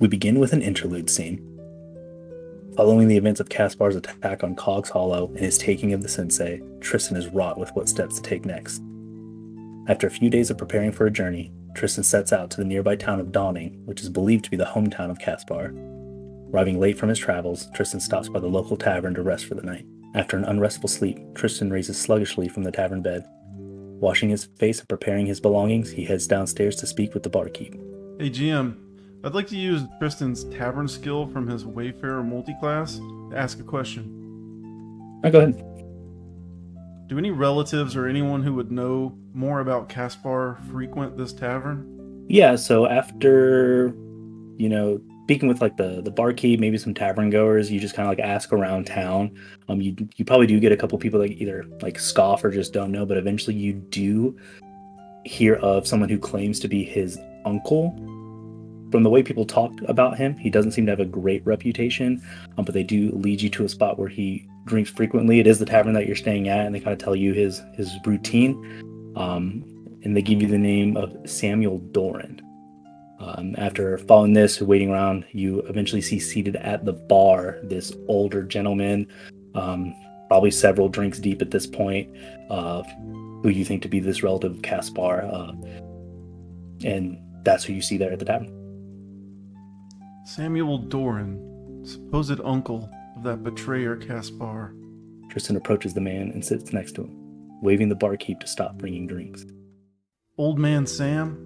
We begin with an interlude scene. Following the events of Caspar's attack on Cog's Hollow and his taking of the Sensei, Tristan is wrought with what steps to take next. After a few days of preparing for a journey, Tristan sets out to the nearby town of Dawning, which is believed to be the hometown of Caspar. Arriving late from his travels, Tristan stops by the local tavern to rest for the night. After an unrestful sleep, Tristan raises sluggishly from the tavern bed. Washing his face and preparing his belongings, he heads downstairs to speak with the barkeep. Hey GM, I'd like to use Tristan's tavern skill from his Wayfarer multiclass to ask a question. Go ahead. Do any relatives or anyone who would know more about Caspar frequent this tavern? Yeah, so after, speaking with like the barkeep, maybe some tavern goers, you just kind of like ask around town. You probably do get a couple people that either like scoff or just don't know, but eventually you do hear of someone who claims to be his uncle. From the way people talk about him, he doesn't seem to have a great reputation, but they do lead you to a spot where he drinks frequently. It is the tavern that you're staying at, and they kind of tell you his routine, and they give you the name of Samuel Doran. After following this, waiting around, you eventually see seated at the bar this older gentleman, probably several drinks deep at this point, who you think to be this relative of Caspar, and that's who you see there at the tavern. Samuel Doran, supposed uncle of that betrayer Caspar. Tristan approaches the man and sits next to him, waving the barkeep to stop bringing drinks. Old man Sam?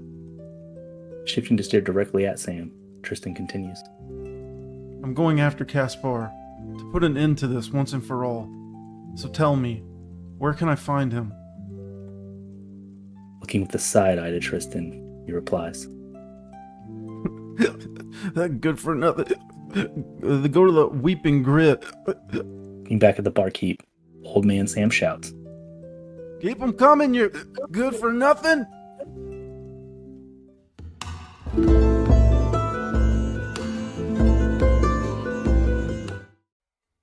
Shifting to stare directly at Sam, Tristan continues. I'm going after Caspar, to put an end to this once and for all. So tell me, where can I find him? Looking with a side eye to Tristan, he replies. That good for nothing. Go to the Weeping Grit. Looking back at the barkeep, old man Sam shouts. Keep them coming, you're good for nothing.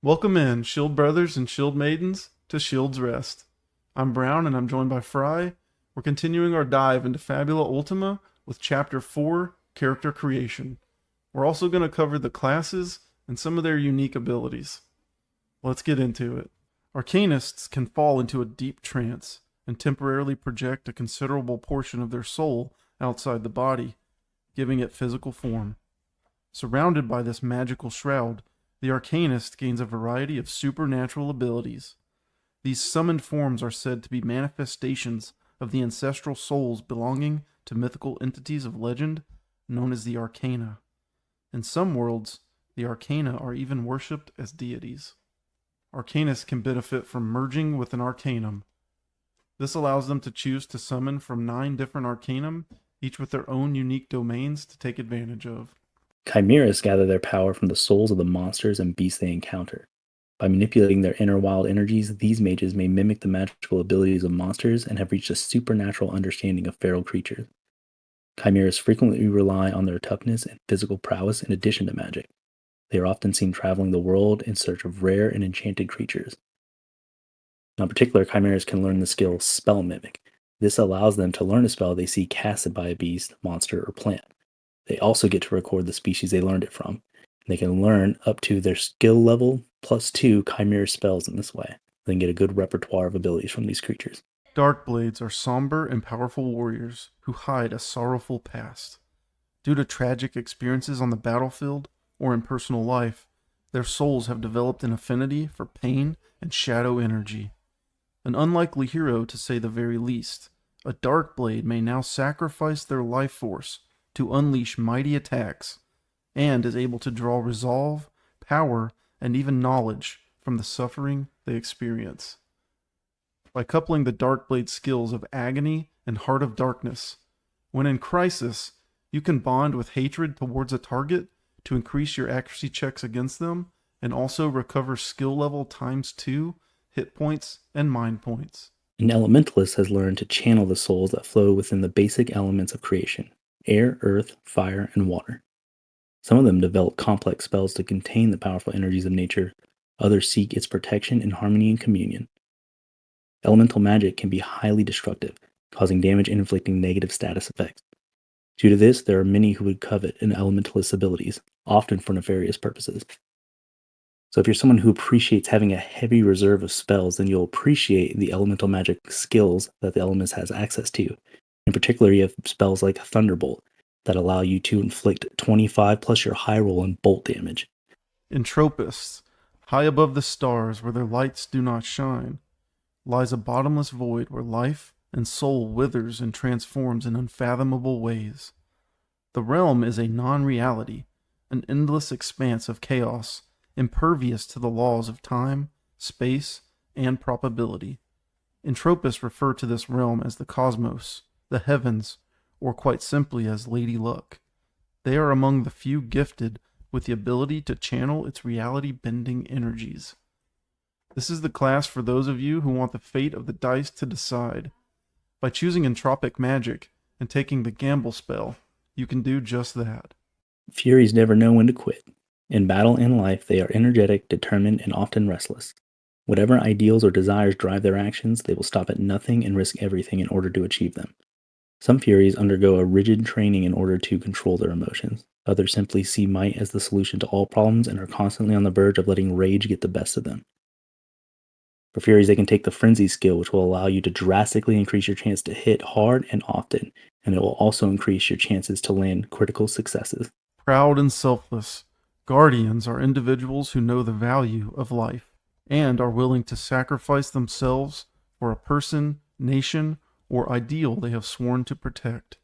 Welcome in, Shield Brothers and Shield Maidens, to Shield's Rest. I'm Brown and I'm joined by Fry. We're continuing our dive into Fabula Ultima with Chapter 4, Character Creation. We're also going to cover the classes and some of their unique abilities. Let's get into it. Arcanists can fall into a deep trance and temporarily project a considerable portion of their soul outside the body, giving it physical form. Surrounded by this magical shroud, the Arcanist gains a variety of supernatural abilities. These summoned forms are said to be manifestations of the ancestral souls belonging to mythical entities of legend known as the Arcana. In some worlds, the Arcana are even worshipped as deities. Arcanists can benefit from merging with an Arcanum. This allows them to choose to summon from 9 different Arcanum, each with their own unique domains to take advantage of. Chimerists gather their power from the souls of the monsters and beasts they encounter. By manipulating their inner wild energies, these mages may mimic the magical abilities of monsters and have reached a supernatural understanding of feral creatures. Chimerists frequently rely on their toughness and physical prowess in addition to magic. They are often seen traveling the world in search of rare and enchanted creatures. In particular, Chimerists can learn the skill Spell Mimic. This allows them to learn a spell they see casted by a beast, monster, or plant. They also get to record the species they learned it from. They can learn up to their skill level +2 Chimera spells in this way. They can get a good repertoire of abilities from these creatures. Darkblades are somber and powerful warriors who hide a sorrowful past. Due to tragic experiences on the battlefield or in personal life, their souls have developed an affinity for pain and shadow energy. An unlikely hero, to say the very least, a Darkblade may now sacrifice their life force to unleash mighty attacks, and is able to draw resolve, power, and even knowledge from the suffering they experience. By coupling the Darkblade skills of Agony and Heart of Darkness, when in crisis, you can bond with hatred towards a target to increase your accuracy checks against them, and also recover skill level ×2, hit points, and mind points. An Elementalist has learned to channel the souls that flow within the basic elements of creation: air, earth, fire, and water. Some of them develop complex spells to contain the powerful energies of nature, others seek its protection in harmony and communion. Elemental magic can be highly destructive, causing damage and inflicting negative status effects. Due to this, there are many who would covet an Elementalist's abilities, often for nefarious purposes. So if you're someone who appreciates having a heavy reserve of spells, then you'll appreciate the elemental magic skills that the Elements has access to. In particular, you have spells like Thunderbolt that allow you to inflict 25 plus your high roll and bolt damage. Entropists, high above the stars where their lights do not shine, lies a bottomless void where life and soul withers and transforms in unfathomable ways. The realm is a non-reality, an endless expanse of chaos, impervious to the laws of time, space, and probability. Entropists refer to this realm as the cosmos, the heavens, or quite simply as Lady Luck. They are among the few gifted with the ability to channel its reality-bending energies. This is the class for those of you who want the fate of the dice to decide. By choosing entropic magic and taking the gamble spell, you can do just that. Furies never know when to quit. In battle and life, they are energetic, determined, and often restless. Whatever ideals or desires drive their actions, they will stop at nothing and risk everything in order to achieve them. Some Furies undergo a rigid training in order to control their emotions. Others simply see might as the solution to all problems and are constantly on the verge of letting rage get the best of them. For Furies, they can take the Frenzy skill, which will allow you to drastically increase your chance to hit hard and often, and it will also increase your chances to land critical successes. Proud and selfless, Guardians are individuals who know the value of life and are willing to sacrifice themselves for a person, nation, or ideal they have sworn to protect.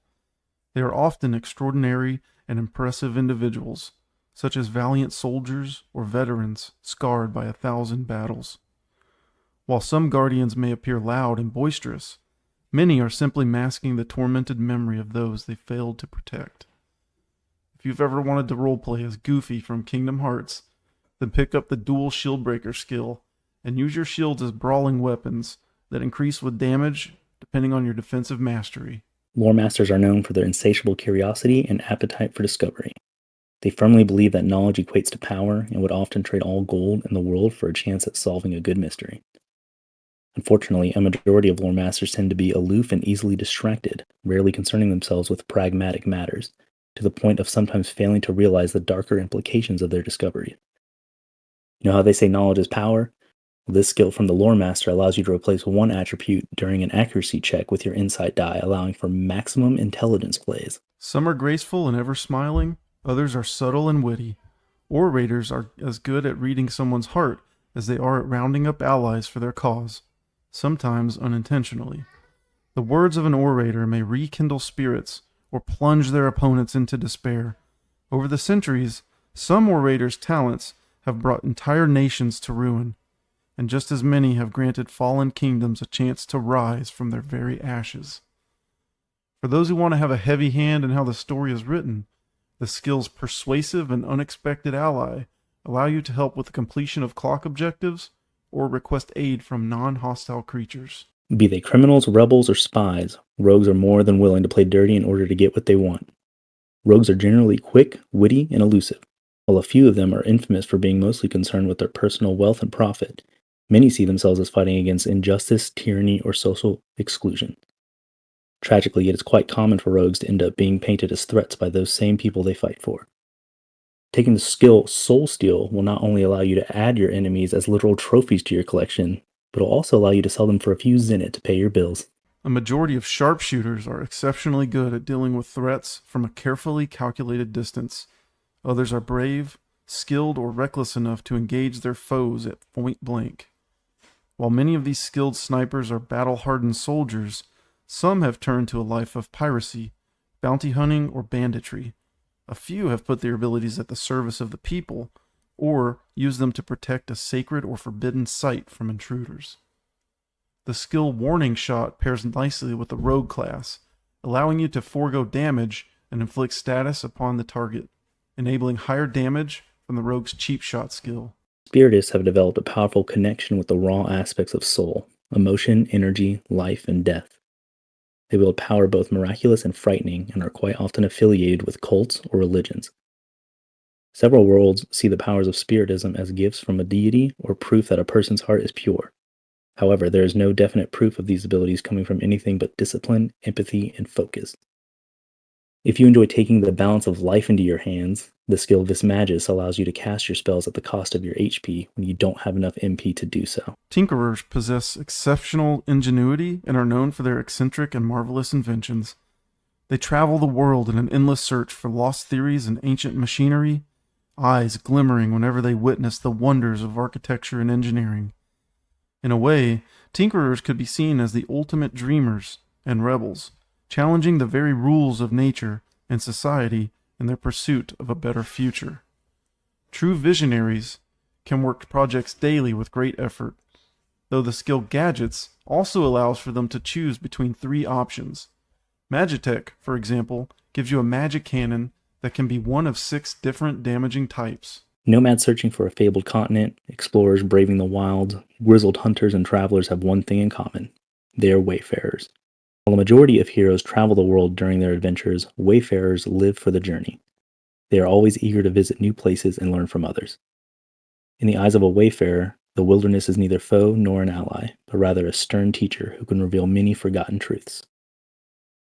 They are often extraordinary and impressive individuals, such as valiant soldiers or veterans scarred by 1,000 battles. While some Guardians may appear loud and boisterous, many are simply masking the tormented memory of those they failed to protect. If you've ever wanted to roleplay as Goofy from Kingdom Hearts, then pick up the dual Shieldbreaker skill and use your shields as brawling weapons that increase with damage depending on your defensive mastery. Loremasters are known for their insatiable curiosity and appetite for discovery. They firmly believe that knowledge equates to power and would often trade all gold in the world for a chance at solving a good mystery. Unfortunately, a majority of Loremasters tend to be aloof and easily distracted, rarely concerning themselves with pragmatic matters, to the point of sometimes failing to realize the darker implications of their discovery. You know how they say knowledge is power? Well, this skill from the Loremaster allows you to replace one attribute during an accuracy check with your insight die, allowing for maximum intelligence plays. Some are graceful and ever smiling, others are subtle and witty. Orators are as good at reading someone's heart as they are at rounding up allies for their cause, sometimes unintentionally. The words of an orator may rekindle spirits or plunge their opponents into despair. Over the centuries, some orators' talents have brought entire nations to ruin, and just as many have granted fallen kingdoms a chance to rise from their very ashes. For those who want to have a heavy hand in how the story is written, the skills Persuasive and Unexpected Ally allow you to help with the completion of clock objectives or request aid from non-hostile creatures. Be they criminals, rebels, or spies, rogues are more than willing to play dirty in order to get what they want. Rogues are generally quick, witty, and elusive. While a few of them are infamous for being mostly concerned with their personal wealth and profit, many see themselves as fighting against injustice, tyranny, or social exclusion. Tragically, it is quite common for rogues to end up being painted as threats by those same people they fight for. Taking the skill Soul Steal will not only allow you to add your enemies as literal trophies to your collection, but will also allow you to sell them for a few zenit to pay your bills. A majority of sharpshooters are exceptionally good at dealing with threats from a carefully calculated distance. Others are brave, skilled, or reckless enough to engage their foes at point blank. While many of these skilled snipers are battle-hardened soldiers, some have turned to a life of piracy, bounty hunting, or banditry. A few have put their abilities at the service of the people, or use them to protect a sacred or forbidden site from intruders. The skill Warning Shot pairs nicely with the Rogue class, allowing you to forego damage and inflict status upon the target, enabling higher damage from the Rogue's Cheap Shot skill. Spiritists have developed a powerful connection with the raw aspects of soul, emotion, energy, life, and death. They wield power both miraculous and frightening, and are quite often affiliated with cults or religions. Several worlds see the powers of Spiritism as gifts from a deity or proof that a person's heart is pure. However, there is no definite proof of these abilities coming from anything but discipline, empathy, and focus. If you enjoy taking the balance of life into your hands, the skill Vismagus allows you to cast your spells at the cost of your HP when you don't have enough MP to do so. Tinkerers possess exceptional ingenuity and are known for their eccentric and marvelous inventions. They travel the world in an endless search for lost theories and ancient machinery, eyes glimmering whenever they witness the wonders of architecture and engineering. In a way, tinkerers could be seen as the ultimate dreamers and rebels, challenging the very rules of nature and society in their pursuit of a better future. True visionaries can work projects daily with great effort, though the skill Gadgets also allows for them to choose between 3 options. Magitech, for example, gives you a magic cannon that can be one of 6 different damaging types. Nomads searching for a fabled continent, explorers braving the wild, grizzled hunters and travelers have one thing in common. They are wayfarers. While the majority of heroes travel the world during their adventures, wayfarers live for the journey. They are always eager to visit new places and learn from others. In the eyes of a wayfarer, the wilderness is neither foe nor an ally, but rather a stern teacher who can reveal many forgotten truths.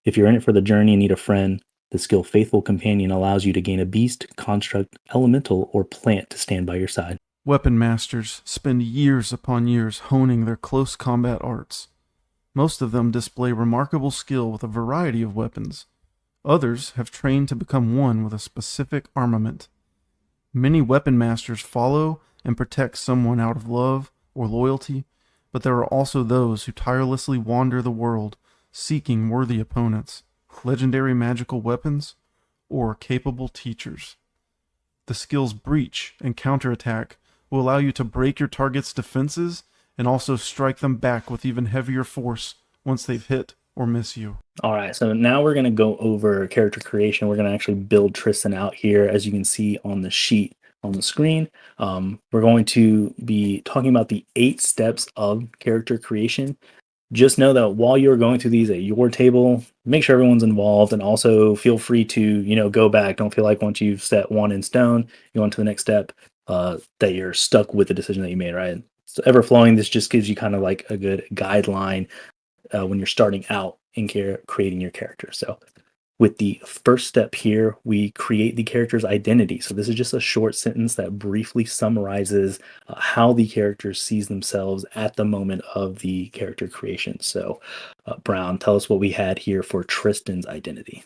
If you're in it for the journey and need a friend, the skill Faithful Companion allows you to gain a beast, construct, elemental, or plant to stand by your side. Weaponmasters spend years upon years honing their close combat arts. Most of them display remarkable skill with a variety of weapons. Others have trained to become one with a specific armament. Many weaponmasters follow and protect someone out of love or loyalty, but there are also those who tirelessly wander the world seeking worthy opponents, legendary magical weapons, or capable teachers. The skills Breach and Counterattack will allow you to break your target's defenses and also strike them back with even heavier force once they've hit or miss you. All right, so now we're going to go over character creation. We're going to actually build Tristan out here, as you can see on the sheet on the screen. We're going to be talking about the 8 steps of character creation. Just know that while you're going through these at your table, make sure everyone's involved, and also feel free to, go back. Don't feel like once you've set one in stone, you go on to the next step, that you're stuck with the decision that you made, right? So ever flowing, this just gives you kind of like a good guideline when you're starting out in creating your character. So with the first step here, we create the character's identity. So this is just a short sentence that briefly summarizes how the character sees themselves at the moment of the character creation. So Brown, tell us what we had here for Tristan's identity.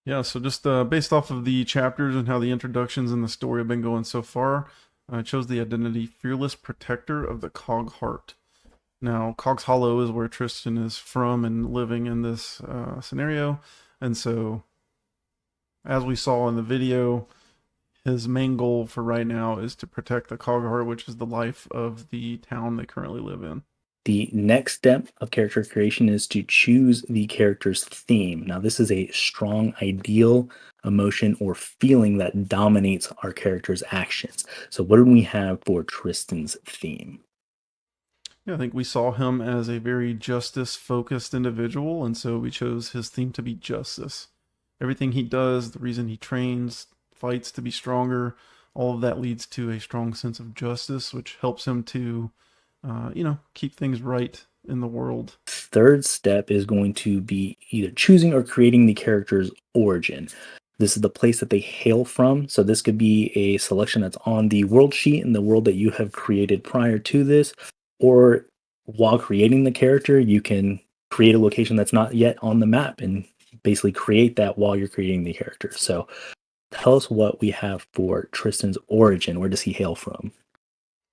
Yeah, so just based off of the chapters and how the introductions and the story have been going so far, I chose the identity Fearless Protector of the Cog Heart. Now, Cog's Hollow is where Tristan is from and living in this scenario. And so, as we saw in the video, his main goal for right now is to protect the Cog Heart, which is the life of the town they currently live in. The next step of character creation is to choose the character's theme. Now, this is a strong ideal, emotion, or feeling that dominates our character's actions. So what do we have for Tristan's theme? Yeah, I think we saw him as a very justice-focused individual, and so we chose his theme to be justice. Everything he does, the reason he trains, fights to be stronger, all of that leads to a strong sense of justice, which helps him to, keep things right in the world. Third step is going to be either choosing or creating the character's origin. This is the place that they hail from. So this could be a selection that's on the world sheet in the world that you have created prior to this, or while creating the character, you can create a location that's not yet on the map and basically create that while you're creating the character. So tell us what we have for Tristan's origin. Where does he hail from?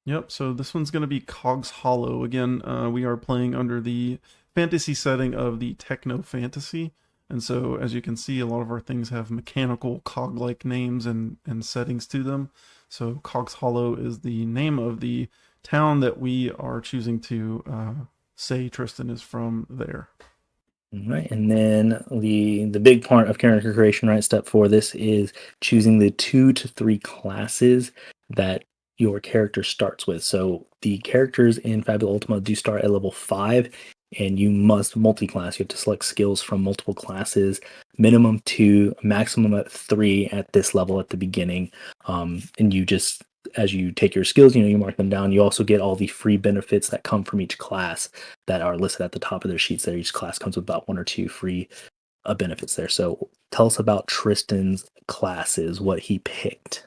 Yep, so this one's going to be Cog's Hollow. Again, we are playing under the fantasy setting of the techno fantasy. And so, as you can see, a lot of our things have mechanical cog-like names and settings to them. So Cog's Hollow is the name of the town that we are choosing to say Tristan is from there. All right, and then the big part of character creation, right? Step 4, this is choosing the 2 to 3 classes that your character starts with. So the characters in Fabula Ultima do start at level 5, and you must multi-class. You have to select skills from multiple classes, minimum 2, maximum at 3 at this level at the beginning. And you just, as you take your skills, you mark them down. You also get all the free benefits that come from each class that are listed at the top of their sheets there. Each class comes with about 1 or 2 free benefits there. So tell us about Tristan's classes, what he picked.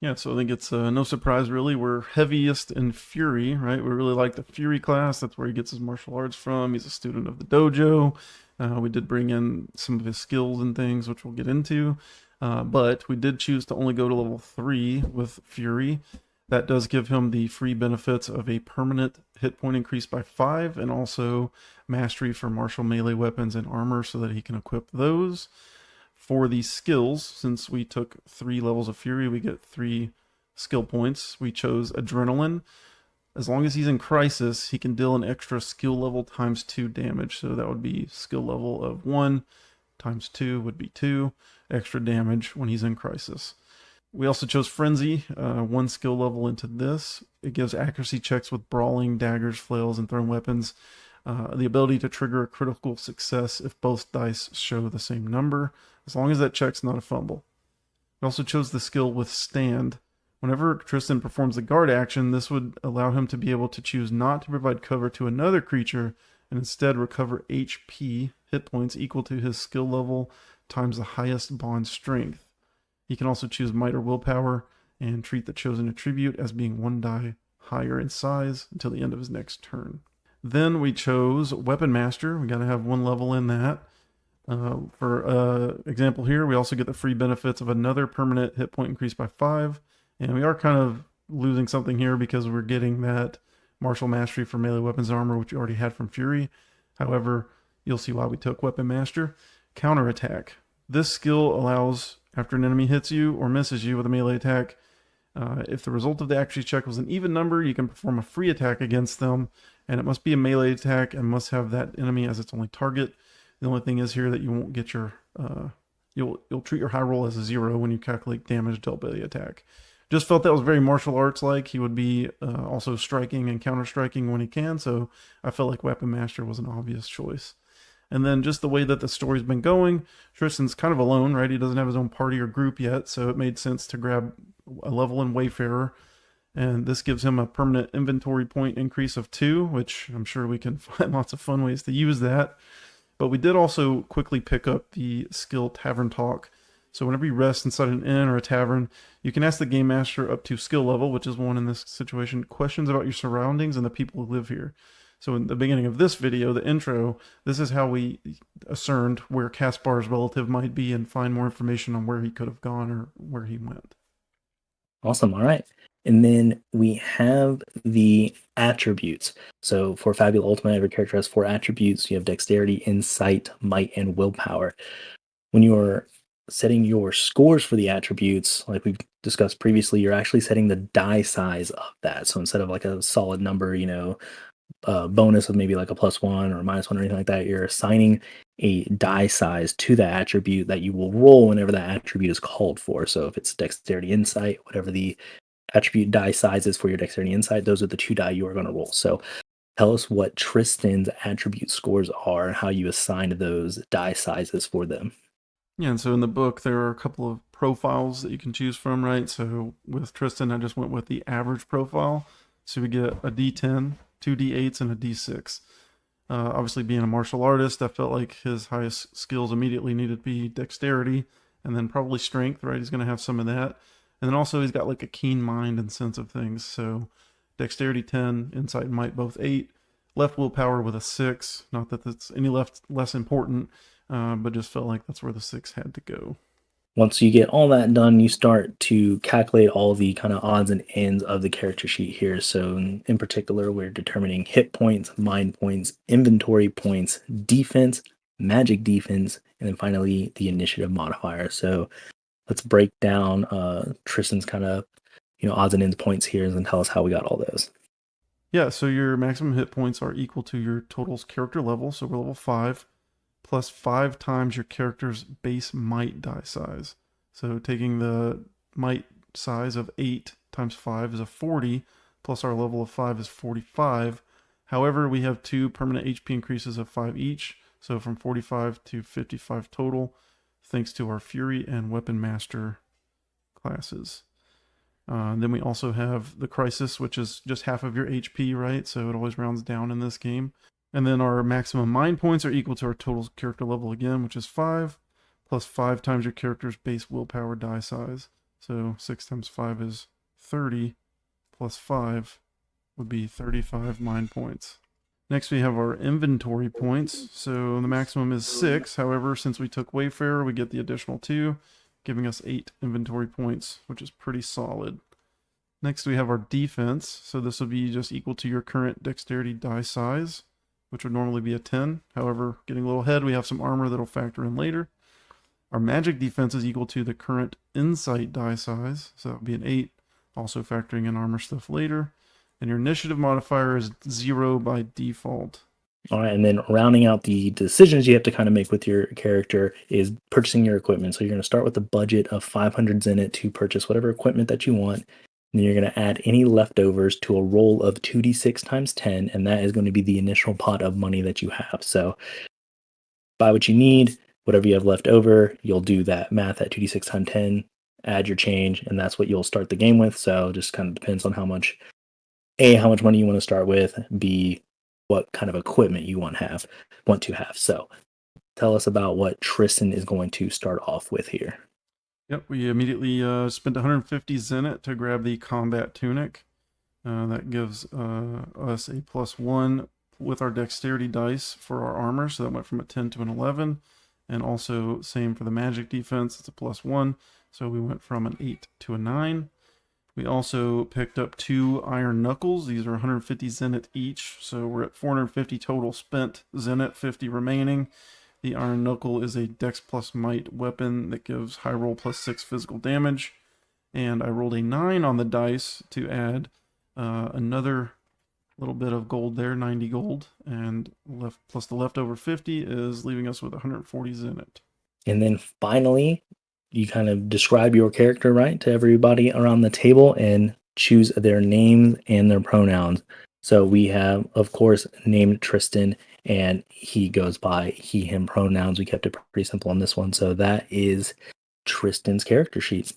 Yeah, so I think it's no surprise, really. We're heaviest in Fury, right? We really like the Fury class. That's where he gets his martial arts from. He's a student of the dojo. We did bring in some of his skills and things, which we'll get into. But we did choose to only go to level 3 with Fury. That does give him the free benefits of a permanent hit point increase by 5 and also mastery for martial melee weapons and armor so that he can equip those. For the skills, since we took 3 levels of Fury, we get 3 skill points. We chose Adrenaline. As long as he's in Crisis, he can deal an extra skill level times 2 damage. So that would be skill level of 1 times 2 would be 2 extra damage when he's in Crisis. We also chose Frenzy, 1 skill level into this. It gives accuracy checks with brawling, daggers, flails, and thrown weapons. The ability to trigger a critical success if both dice show the same number, as long as that check's not a fumble. We also chose the skill Withstand. Whenever Tristan performs the guard action, this would allow him to be able to choose not to provide cover to another creature and instead recover HP, hit points equal to his skill level times the highest bond strength. He can also choose Might or Willpower and treat the chosen attribute as being 1 die higher in size until the end of his next turn. Then we chose Weaponmaster. We got to have 1 level in that. For example here, we also get the free benefits of another permanent hit point increase by 5. And we are kind of losing something here because we're getting that martial mastery for melee weapons and armor, which we already had from Fury. However, you'll see why we took Weaponmaster. Counterattack. This skill allows, after an enemy hits you or misses you with a melee attack, if the result of the accuracy check was an even number, you can perform a free attack against them, and it must be a melee attack and must have that enemy as its only target. The only thing is here that you won't get your you'll treat your high roll as a 0 when you calculate damage dealt by the attack. Just felt that was very martial arts like. He would be also striking and counter striking when he can, so I felt like Weaponmaster was an obvious choice. And then just the way that the story's been going, Tristan's kind of alone, right? He doesn't have his own party or group yet, so it made sense to grab a level in Wayfarer. And this gives him a permanent inventory point increase of 2, which I'm sure we can find lots of fun ways to use that. But we did also quickly pick up the skill Tavern Talk. So whenever you rest inside an inn or a tavern, you can ask the game master up to skill level, which is 1 in this situation, questions about your surroundings and the people who live here. So in the beginning of this video, the intro, this is how we discerned where Caspar's relative might be and find more information on where he could have gone or where he went. Awesome. All right. And then we have the attributes. So for Fabula Ultima, every character has 4 attributes. You have Dexterity, Insight, Might, and Willpower. When you're setting your scores for the attributes, like we've discussed previously, you're actually setting the die size of that. So instead of like a solid number, bonus of maybe like a +1 or -1 or anything like that, you're assigning a die size to the attribute that you will roll whenever that attribute is called for. So if it's Dexterity Insight, whatever the attribute die size is for your Dexterity Insight, those are the 2 die you are going to roll. So tell us what Tristan's attribute scores are and how you assigned those die sizes for them. Yeah, and so in the book, there are a couple of profiles that you can choose from, right? So with Tristan, I just went with the average profile. So we get a D10, 2 D8s, and a D6. Obviously, being a martial artist, I felt like his highest skills immediately needed to be dexterity and then probably strength, right? He's going to have some of that. And then also, he's got like a keen mind and sense of things. So dexterity 10, insight and might both 8, left willpower with a 6. Not that that's any less important, but just felt like that's where the 6 had to go. Once you get all that done, you start to calculate all the kind of odds and ends of the character sheet here. So in particular, we're determining hit points, mind points, inventory points, defense, magic defense, and then finally the initiative modifier. So let's break down Tristan's kind of odds and ends points here and tell us how we got all those. Yeah, so your maximum hit points are equal to your total's character level. So we're level 5. Plus 5 times your character's base might die size. So taking the might size of 8 times 5 is a 40, plus our level of 5 is 45. However, we have 2 permanent HP increases of 5 each, so from 45 to 55 total, thanks to our Fury and Weaponmaster classes. Then we also have the Crisis, which is just half of your HP, right? So it always rounds down in this game. And then our maximum mind points are equal to our total character level again, which is 5, plus 5 times your character's base willpower die size. So 6 times 5 is 30, plus 5 would be 35 mind points. Next we have our inventory points. So the maximum is 6. However, since we took Wayfarer, we get the additional 2, giving us 8 inventory points, which is pretty solid. Next we have our defense. So this would be just equal to your current dexterity die size, which would normally be a 10. However, getting a little ahead, we have some armor that'll factor in later. Our magic defense is equal to the current insight die size, so that would be an 8, also factoring in armor stuff later. And your initiative modifier is 0 by default. All right, and then rounding out the decisions you have to kind of make with your character is purchasing your equipment. So you're going to start with a budget of 500 Zenit to purchase whatever equipment that you want. Then you're going to add any leftovers to a roll of 2d6 times 10, and that is going to be the initial pot of money that you have. So buy what you need, whatever you have left over, you'll do that math at 2d6 times 10, add your change, and that's what you'll start the game with. So just kind of depends on how much money you want to start with, B, what kind of equipment you want to have. So tell us about what Tristan is going to start off with here. Yep, we immediately spent 150 Zenit to grab the combat tunic. That gives us a +1 with our dexterity dice for our armor, so that went from a 10 to an 11. And also same for the magic defense, it's a +1, so we went from an 8 to a 9. We also picked up 2 iron knuckles. These are 150 Zenit each, so we're at 450 total spent Zenit, 50 remaining. The iron knuckle is a dex plus might weapon that gives high roll +6 physical damage. And I rolled a 9 on the dice to add another little bit of gold there, 90 gold. And plus the leftover 50 is leaving us with 140 Zenit. And then finally, you kind of describe your character, right, to everybody around the table and choose their names and their pronouns. So we have, of course, named Tristan, and he goes by he, him pronouns. We kept it pretty simple on this one. So that is Tristan's character sheet.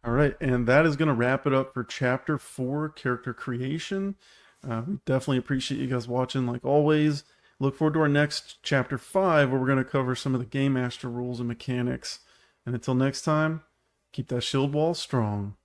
All right, and that is going to wrap it up for Chapter 4, Character Creation. We definitely appreciate you guys watching, like always. Look forward to our next Chapter 5, where we're going to cover some of the Game Master rules and mechanics. And until next time, keep that shield wall strong.